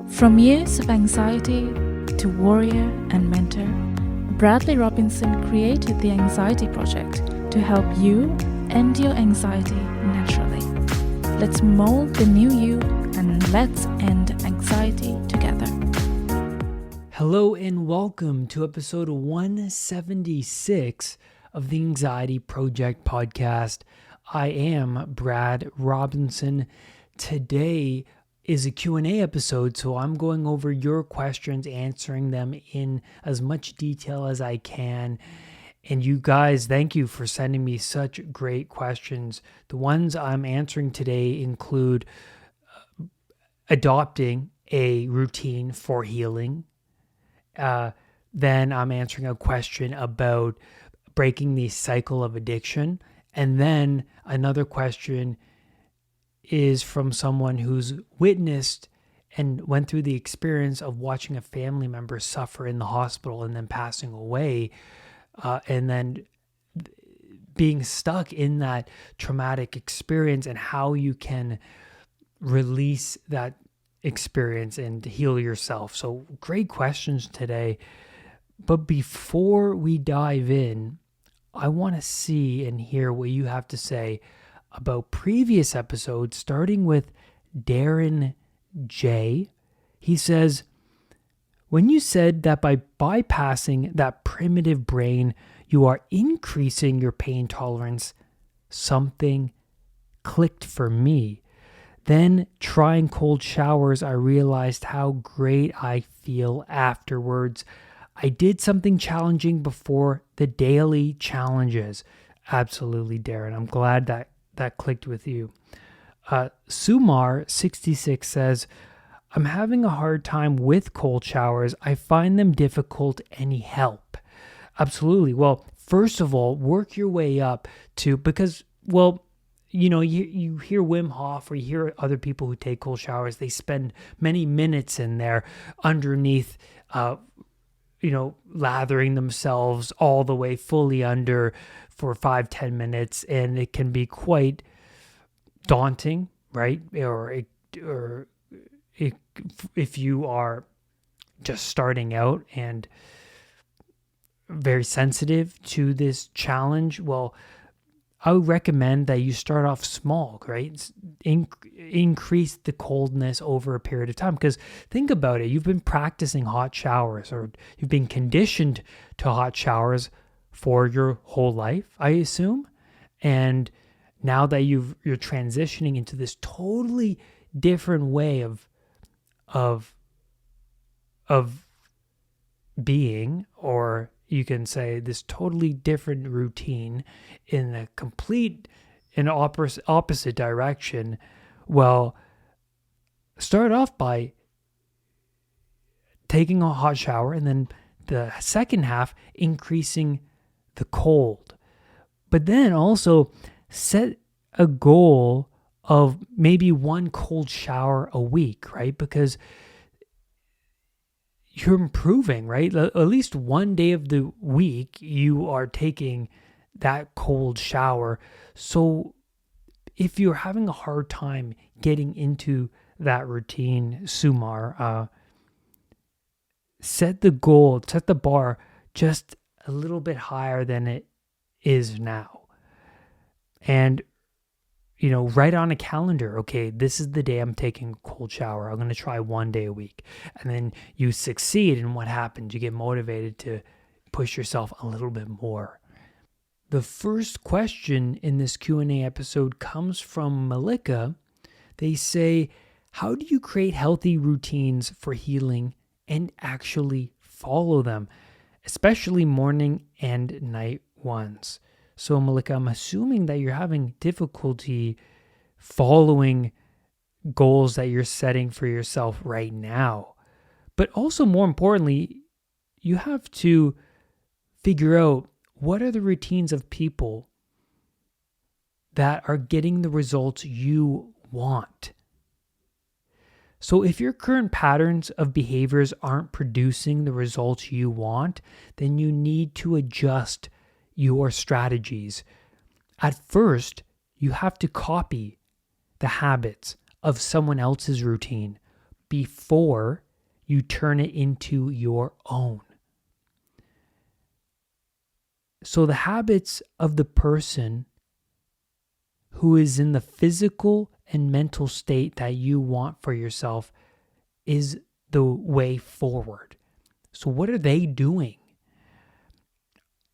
From years of anxiety to warrior and mentor, Bradley Robinson created the Anxiety Project to help you end your anxiety naturally. Let's mold the new you and let's end anxiety together. Hello and welcome to episode 176 of the Anxiety Project podcast. I am Brad Robinson. Today is a Q&A episode, so I'm going over your questions, answering them in as much detail as I can. And you guys, thank you for sending me such great questions. The ones I'm answering today include adopting a routine for healing. Then I'm answering a question about breaking the cycle of addiction. And then another question is from someone who's witnessed and went through the experience of watching a family member suffer in the hospital and then passing away, and then being stuck in that traumatic experience and how you can release that experience and heal yourself. So great questions today. But before we dive in, I want to see and hear what you have to say about previous episodes, starting with Darren J. He says, when you said that by bypassing that primitive brain, you are increasing your pain tolerance, something clicked for me. Then trying cold showers, I realized how great I feel afterwards. I did something challenging before the daily challenges. Absolutely, Darren. I'm glad that clicked with you. Sumar66 says, I'm having a hard time with cold showers. I find them difficult. Any help? Absolutely. Well, first of all, work your way up to, because, well, you hear Wim Hof or you hear other people who take cold showers. They spend many minutes in there underneath, lathering themselves all the way fully under for 5-10 minutes. And it can be quite daunting, right? Or if you are just starting out and very sensitive to this challenge, well, I would recommend that you start off small, right? Increase the coldness over a period of time. Because think about it, you've been practicing hot showers, or you've been conditioned to hot showers for your whole life, I assume. And now that you're transitioning into this totally different way of being, or you can say this totally different routine in a complete and opposite direction. Well, start off by taking a hot shower, and then the second half increasing the cold. But then also set a goal of maybe one cold shower a week, right? Because you're improving, right? At least one day of the week, you are taking that cold shower. So if you're having a hard time getting into that routine, Sumar, set the goal, set the bar just a little bit higher than it is now. And, write on a calendar, okay, this is the day I'm taking a cold shower. I'm going to try one day a week. And then you succeed, and what happens? You get motivated to push yourself a little bit more. The first question in this Q&A episode comes from Malika. They say, how do you create healthy routines for healing and actually follow them, especially morning and night ones? So, Malika, I'm assuming that you're having difficulty following goals that you're setting for yourself right now. But also, more importantly, you have to figure out what are the routines of people that are getting the results you want. So if your current patterns of behaviors aren't producing the results you want, then you need to adjust your strategies. At first, you have to copy the habits of someone else's routine, before you turn it into your own. So the habits of the person who is in the physical and mental state that you want for yourself is the way forward. So what are they doing?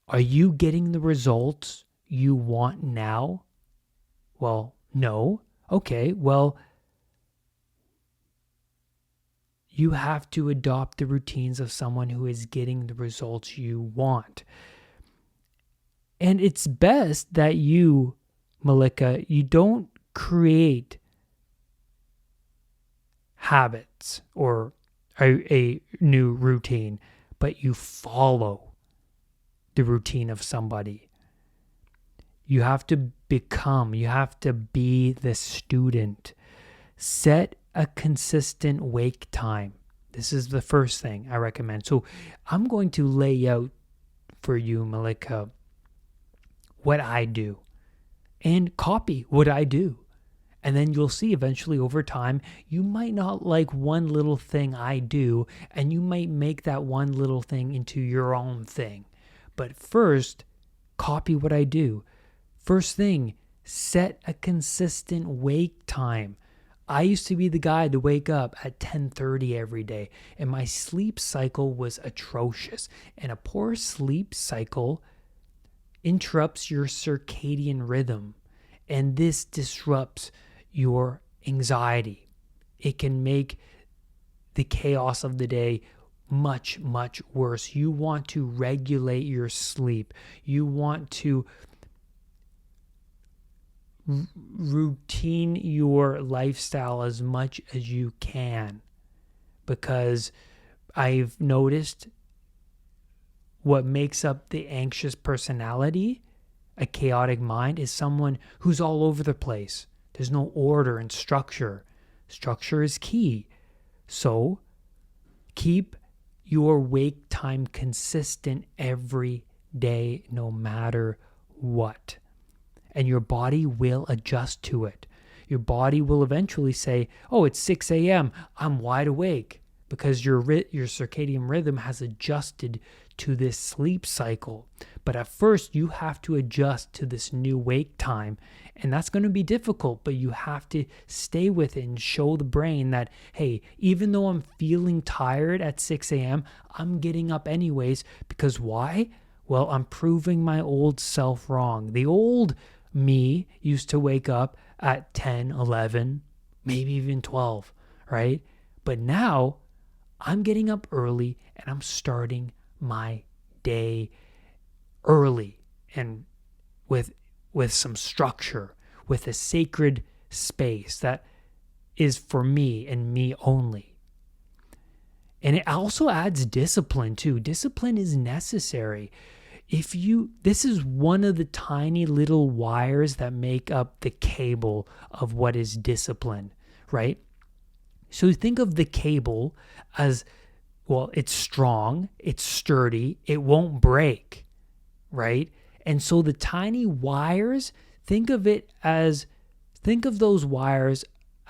Are you getting the results you want now? Well, no. Okay, well, you have to adopt the routines of someone who is getting the results you want. And it's best that you, Malika, you don't create habits or a new routine, but you follow the routine of somebody. You have to be the student. Set a consistent wake time. This is the first thing I recommend. So I'm going to lay out for you, Malika, what I do and copy what I do. And then you'll see eventually over time, you might not like one little thing I do, and you might make that one little thing into your own thing. But first, copy what I do. First thing, set a consistent wake time. I used to be the guy to wake up at 10:30 every day, and my sleep cycle was atrocious. And a poor sleep cycle interrupts your circadian rhythm, and this disrupts your anxiety. It can make the chaos of the day much, much worse. You want to regulate your sleep. You want to routine your lifestyle as much as you can, because I've noticed what makes up the anxious personality, a chaotic mind, is someone who's all over the place. There's no order and structure. Structure is key. So keep your wake time consistent every day, no matter what. And your body will adjust to it. Your body will eventually say, oh, it's 6 a.m. I'm wide awake, because your circadian rhythm has adjusted to this sleep cycle. But at first, you have to adjust to this new wake time. And that's going to be difficult, but you have to stay with it and show the brain that, hey, even though I'm feeling tired at 6 a.m., I'm getting up anyways. Because why? Well, I'm proving my old self wrong. The old me used to wake up at 10, 11, maybe even 12, right? But now I'm getting up early and I'm starting my day early and with some structure, with a sacred space that is for me and me only. And it also adds discipline too. Discipline is necessary. This is one of the tiny little wires that make up the cable of what is discipline, right? So think of the cable as, well, it's strong, it's sturdy, it won't break, right? And so the tiny wires, think of those wires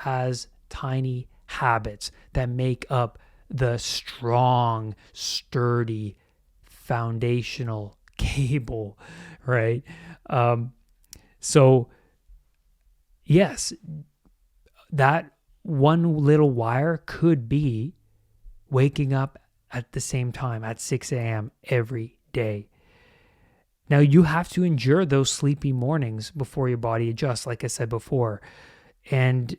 as tiny habits that make up the strong, sturdy, foundational cable, right? So yes, that one little wire could be waking up at the same time at 6 a.m. every day. Now, you have to endure those sleepy mornings before your body adjusts, like I said before. And,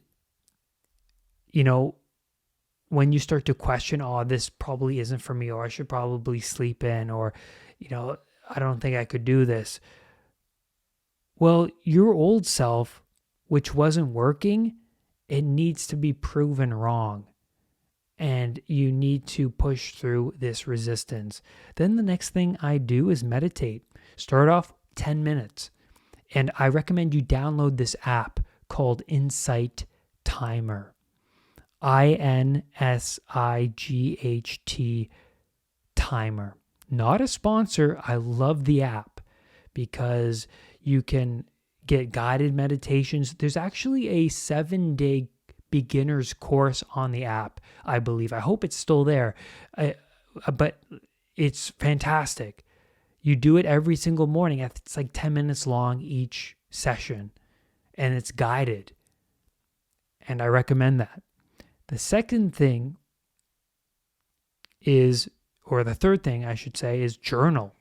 when you start to question, oh, this probably isn't for me, or I should probably sleep in, or, I don't think I could do this. Well, your old self, which wasn't working, it needs to be proven wrong. And you need to push through this resistance. Then the next thing I do is meditate. Start off 10 minutes. And I recommend you download this app called Insight Timer. INSIGHT Timer. Not a sponsor. I love the app because you can get guided meditations. There's actually a 7-day beginner's course on the app, I believe. I hope it's still there, but it's fantastic. You do it every single morning. It's like 10 minutes long each session, and it's guided. And I recommend that. The second thing is, or the third thing I should say, is journal.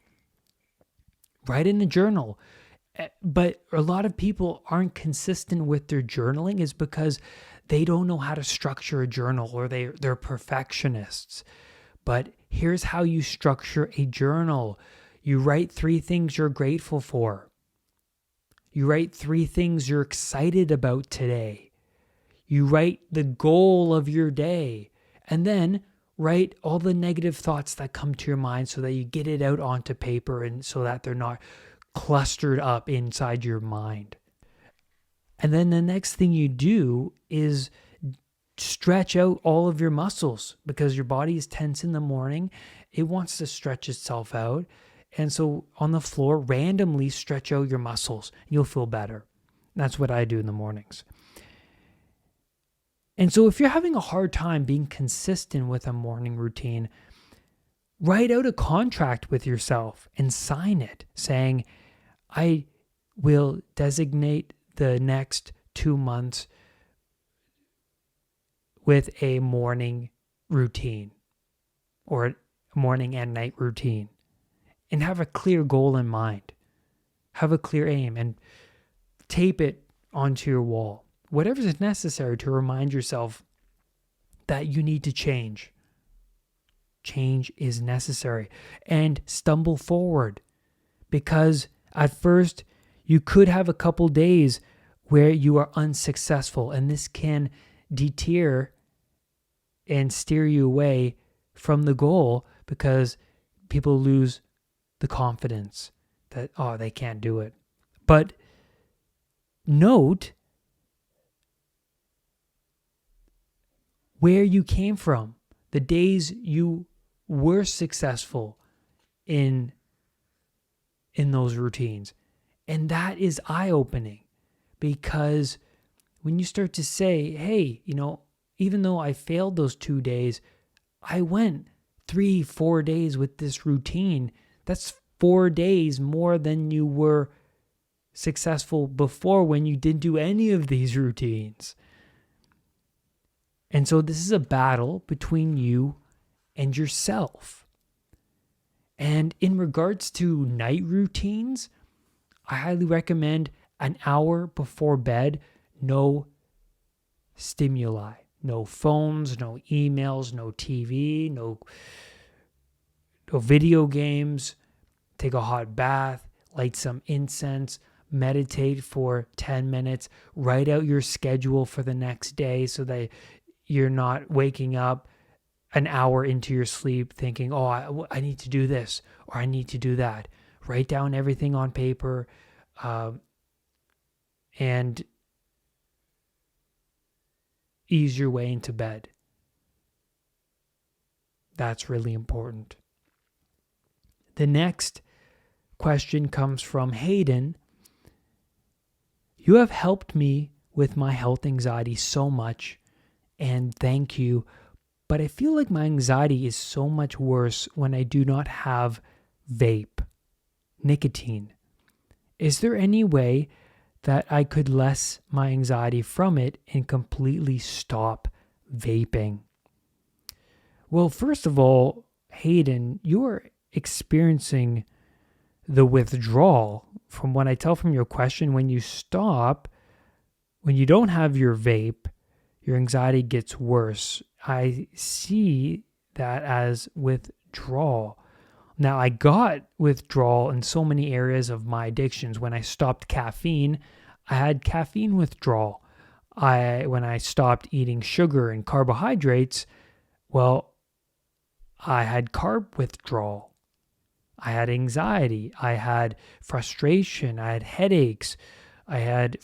Write in a journal. But a lot of people aren't consistent with their journaling is because they don't know how to structure a journal, or they're perfectionists. But here's how you structure a journal. You write 3 things you're grateful for. You write 3 things you're excited about today. You write the goal of your day. And then write all the negative thoughts that come to your mind so that you get it out onto paper, and so that they're not clustered up inside your mind. And then the next thing you do is stretch out all of your muscles, because your body is tense in the morning. It wants to stretch itself out. And so on the floor, randomly stretch out your muscles. You'll feel better. That's what I do in the mornings. And so if you're having a hard time being consistent with a morning routine, write out a contract with yourself and sign it saying, I will designate the next 2 months with a morning routine, or a morning and night routine, and have a clear goal in mind. Have a clear aim and tape it onto your wall. Whatever is necessary to remind yourself that you need to change. Change is necessary. And stumble forward, because at first you could have a couple days where you are unsuccessful, and this can deter and steer you away from the goal, because people lose the confidence that, they can't do it. But note where you came from, the days you were successful in those routines. And that is eye-opening, because when you start to say, hey, even though I failed those 2 days, I went 3-4 days with this routine. That's 4 days more than you were successful before when you didn't do any of these routines. And so this is a battle between you and yourself. And in regards to night routines, I highly recommend an hour before bed, no stimuli, no phones, no emails, no TV, no video games. Take a hot bath, light some incense, meditate for 10 minutes, write out your schedule for the next day so that you're not waking up an hour into your sleep thinking, I need to do this or I need to do that. Write down everything on paper and ease your way into bed. That's really important. The next question comes from Hayden. You have helped me with my health anxiety so much, and thank you. But I feel like my anxiety is so much worse when I do not have vape, nicotine. Is there any way that I could lessen my anxiety from it and completely stop vaping? Well, first of all, Hayden, you are experiencing the withdrawal. From what I tell from your question, when you stop, when you don't have your vape, your anxiety gets worse. I see that as withdrawal. Now, I got withdrawal in so many areas of my addictions. When I stopped caffeine, I had caffeine withdrawal. When I stopped eating sugar and carbohydrates, well, I had carb withdrawal. I had anxiety. I had frustration. I had headaches. I had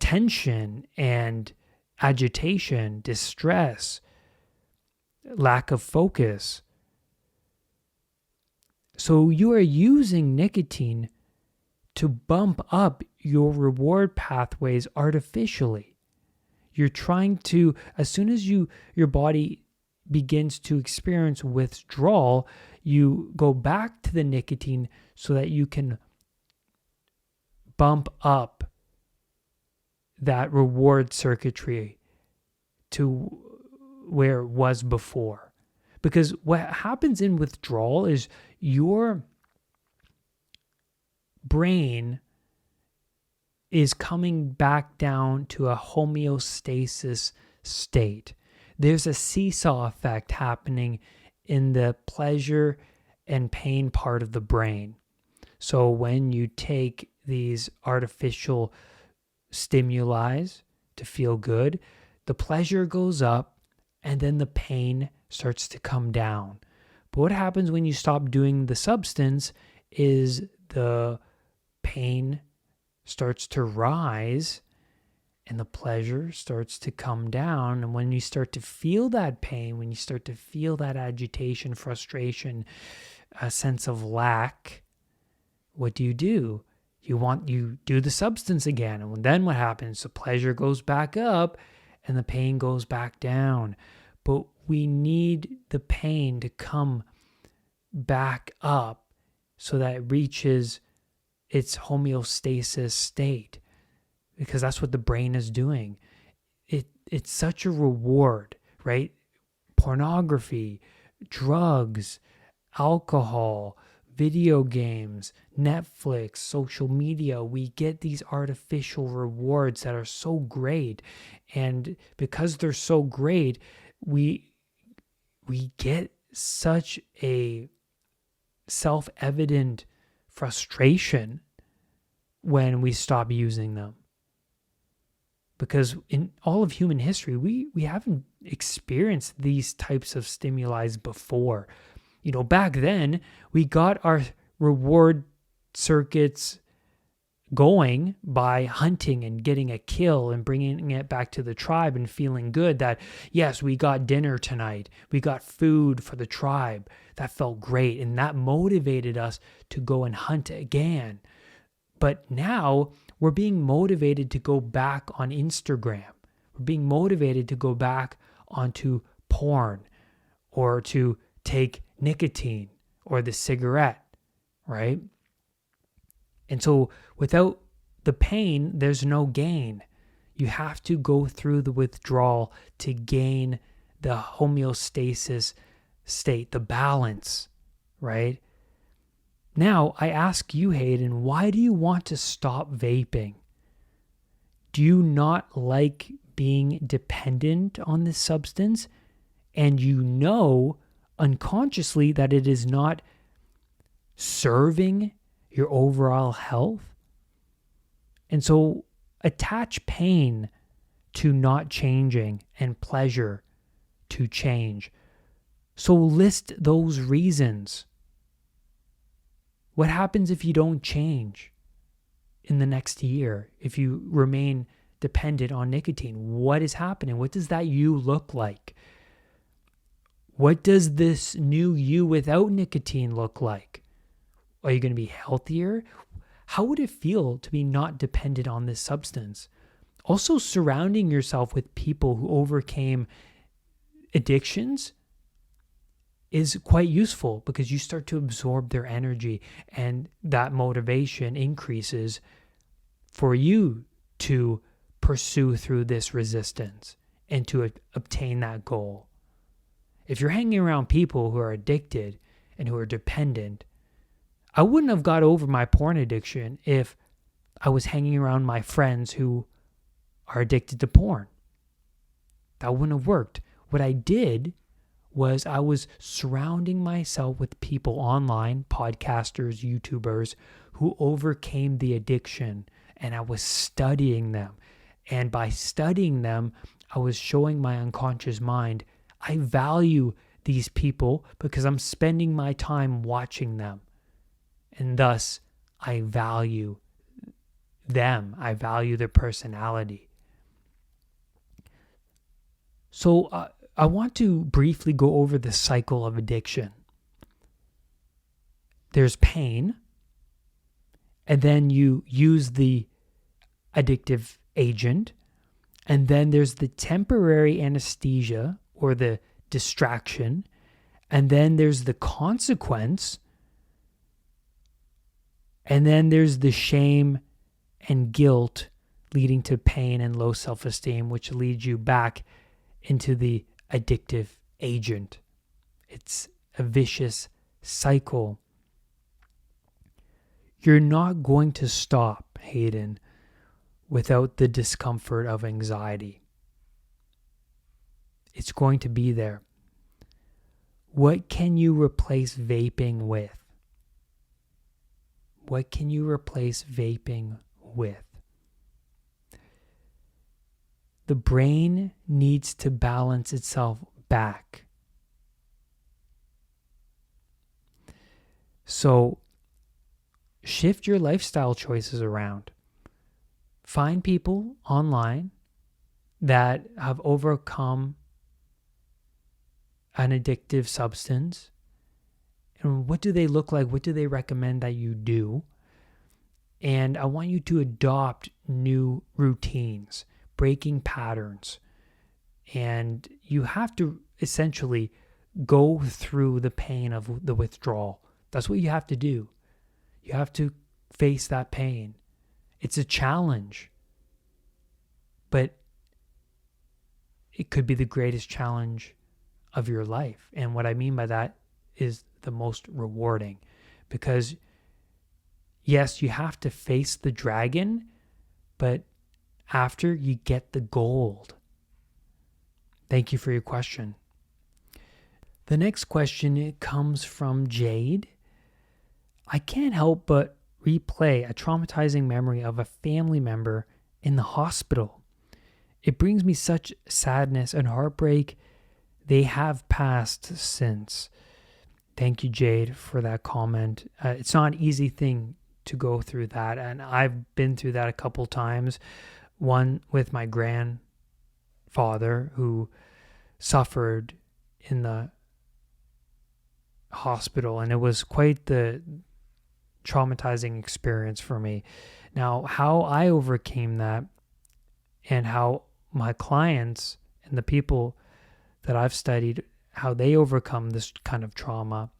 tension and agitation, distress, lack of focus. So you are using nicotine to bump up your reward pathways artificially. You're trying to, as soon as your body begins to experience withdrawal, you go back to the nicotine so that you can bump up that reward circuitry to where it was before. Because what happens in withdrawal is your brain is coming back down to a homeostasis state. There's a seesaw effect happening in the pleasure and pain part of the brain. So when you take these artificial stimuli to feel good, the pleasure goes up and then the pain starts to come down. But what happens when you stop doing the substance is the pain starts to rise and the pleasure starts to come down. And when you start to feel that pain, when you start to feel that agitation, frustration, a sense of lack, what do? You do the substance again. And then what happens? The pleasure goes back up and the pain goes back down. But we need the pain to come back up so that it reaches its homeostasis state, because that's what the brain is doing. It's such a reward, right? Pornography, drugs, alcohol, video games, Netflix, social media, we get these artificial rewards that are so great. And because they're so great, we get such a self-evident frustration when we stop using them. Because in all of human history, we haven't experienced these types of stimuli before. Back then, we got our reward circuits going by hunting and getting a kill and bringing it back to the tribe and feeling good that, yes, we got dinner tonight. We got food for the tribe. That felt great. And that motivated us to go and hunt again. But now we're being motivated to go back on Instagram. We're being motivated to go back onto porn or to take nicotine or the cigarette, right? And so without the pain, there's no gain. You have to go through the withdrawal to gain the homeostasis state, the balance, right? Now, I ask you, Hayden, why do you want to stop vaping? Do you not like being dependent on this substance? And you know unconsciously that it is not serving your overall health? And so attach pain to not changing and pleasure to change. So list those reasons. What happens if you don't change in the next year? If you remain dependent on nicotine, what is happening? What does that you look like? What does this new you without nicotine look like? Are you going to be healthier? How would it feel to be not dependent on this substance? Also, surrounding yourself with people who overcame addictions is quite useful because you start to absorb their energy and that motivation increases for you to pursue through this resistance and to obtain that goal. If you're hanging around people who are addicted and who are dependent, I wouldn't have got over my porn addiction if I was hanging around my friends who are addicted to porn. That wouldn't have worked. What I did was I was surrounding myself with people online, podcasters, YouTubers, who overcame the addiction, and I was studying them. And by studying them, I was showing my unconscious mind, I value these people because I'm spending my time watching them. And thus, I value them. I value their personality. So I want to briefly go over the cycle of addiction. There's pain, and then you use the addictive agent, And then there's the temporary anesthesia or the distraction. And then there's the consequence. And then there's the shame and guilt leading to pain and low self-esteem, which leads you back into the addictive agent. It's a vicious cycle. You're not going to stop, Hayden, without the discomfort of anxiety. It's going to be there. What can you replace vaping with? What can you replace vaping with? The brain needs to balance itself back. So shift your lifestyle choices around. Find people online that have overcome an addictive substance. And what do they look like? What do they recommend that you do? And I want you to adopt new routines, breaking patterns. And you have to essentially go through the pain of the withdrawal. That's what you have to do. You have to face that pain. It's a challenge, but it could be the greatest challenge of your life. And what I mean by that is the most rewarding, because yes, you have to face the dragon, but after you get the gold. Thank you for your question. The next question comes from Jade. I can't help but replay a traumatizing memory of a family member in the hospital. It brings me such sadness and heartbreak. They have passed since. Thank you, Jade, for that comment. It's not an easy thing to go through that, and I've been through that a couple times. One with my grandfather, who suffered in the hospital, and it was quite the traumatizing experience for me. Now, how I overcame that and how my clients and the people that I've studied, how they overcome this kind of trauma,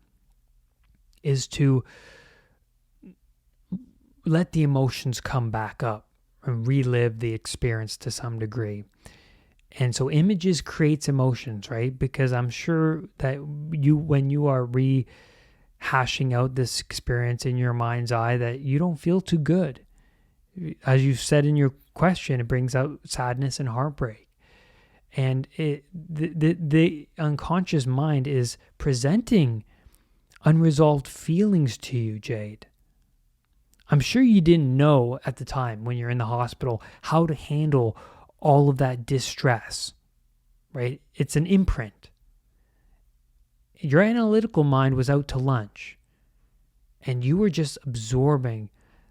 is to let the emotions come back up and relive the experience to some degree. And so images creates emotions, right? Because I'm sure that when you are rehashing out this experience in your mind's eye, that you don't feel too good. As you said in your question, it brings out sadness and heartbreak. And the unconscious mind is presenting unresolved feelings to you, Jade. I'm sure you didn't know at the time when you're in the hospital how to handle all of that distress, right? It's an imprint. Your analytical mind was out to lunch, and you were just absorbing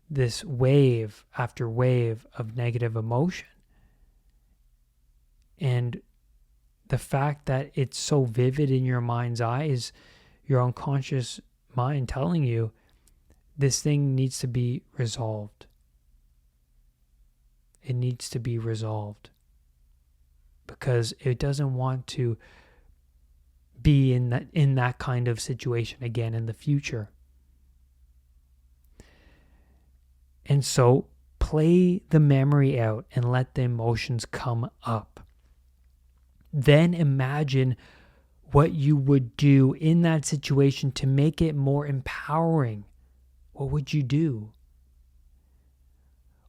this wave after wave of negative emotion. And the fact that it's so vivid in your mind's eye is your unconscious mind telling you this thing needs to be resolved. It needs to be resolved because it doesn't want to be in that kind of situation again in the future. And so play the memory out and let the emotions come up. Then imagine what you would do in that situation to make it more empowering. What would you do?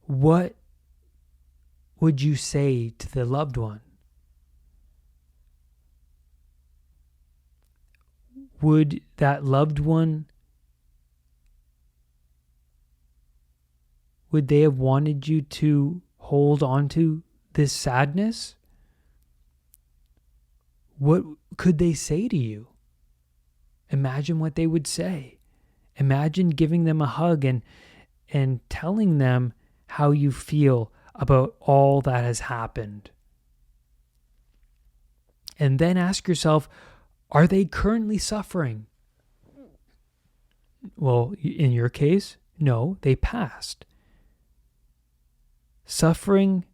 What would you say to the loved one? Would that loved one, would they have wanted you to hold on to this sadness? What could they say to you? Imagine what they would say. Imagine giving them a hug and telling them how you feel about all that has happened. And then ask yourself, are they currently suffering? Well, in your case, no, they passed. Suffering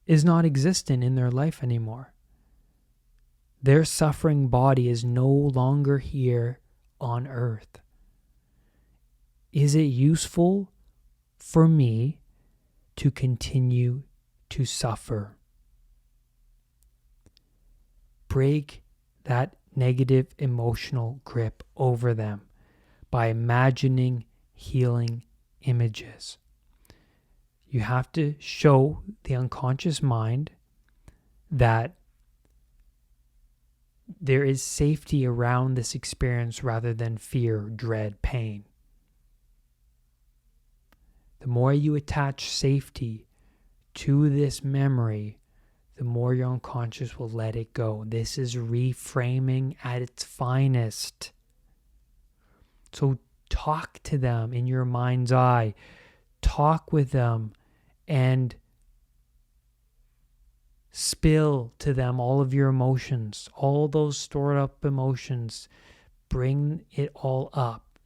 is not existent in their life anymore. Their suffering body is no longer here on earth. Is it useful for me to continue to suffer? Break that negative emotional grip over them by imagining healing images. You have to show the unconscious mind that there is safety around this experience rather than fear, dread, pain. The more you attach safety to this memory, the more your unconscious will let it go. This is reframing at its finest. So talk to them in your mind's eye. Talk with them and spill to them all of your emotions, all those stored up emotions. Bring it all up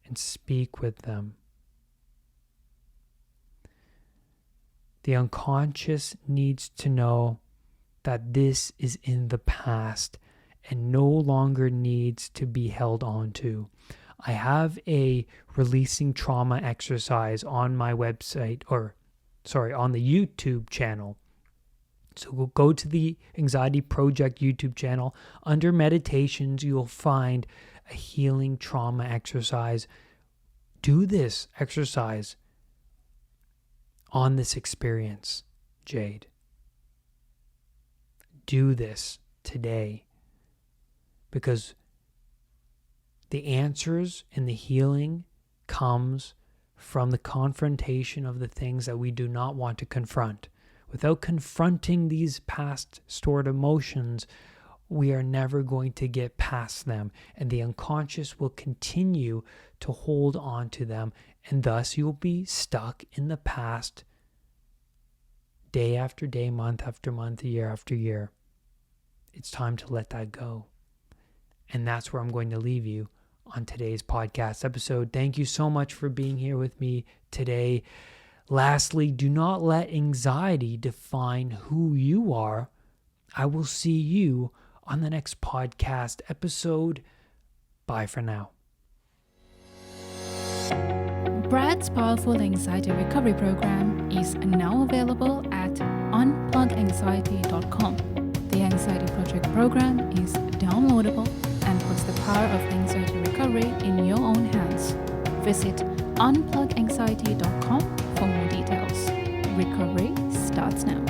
and speak with them. The unconscious needs to know that this is in the past and no longer needs to be held on to. I have a releasing trauma exercise on my website, on the YouTube channel. So we'll go to the Anxiety Project YouTube channel. Under meditations, you'll find a healing trauma exercise. Do this exercise on this experience, Jade. Do this today, because the answers and the healing comes from the confrontation of the things that we do not want to confront. Without confronting these past stored emotions, we are never going to get past them, and the unconscious will continue to hold on to them, and thus you'll be stuck in the past day after day, month after month, year after year. It's time to let that go. And that's where I'm going to leave you on today's podcast episode. Thank you so much for being here with me today. Lastly, do not let anxiety define who you are. I will see you on the next podcast episode. Bye for now. Brad's powerful anxiety recovery program is now available at unpluganxiety.com. The Anxiety Project program is downloadable and puts the power of anxiety recovery in your own hands. Visit unpluganxiety.com for more details. Recovery starts now.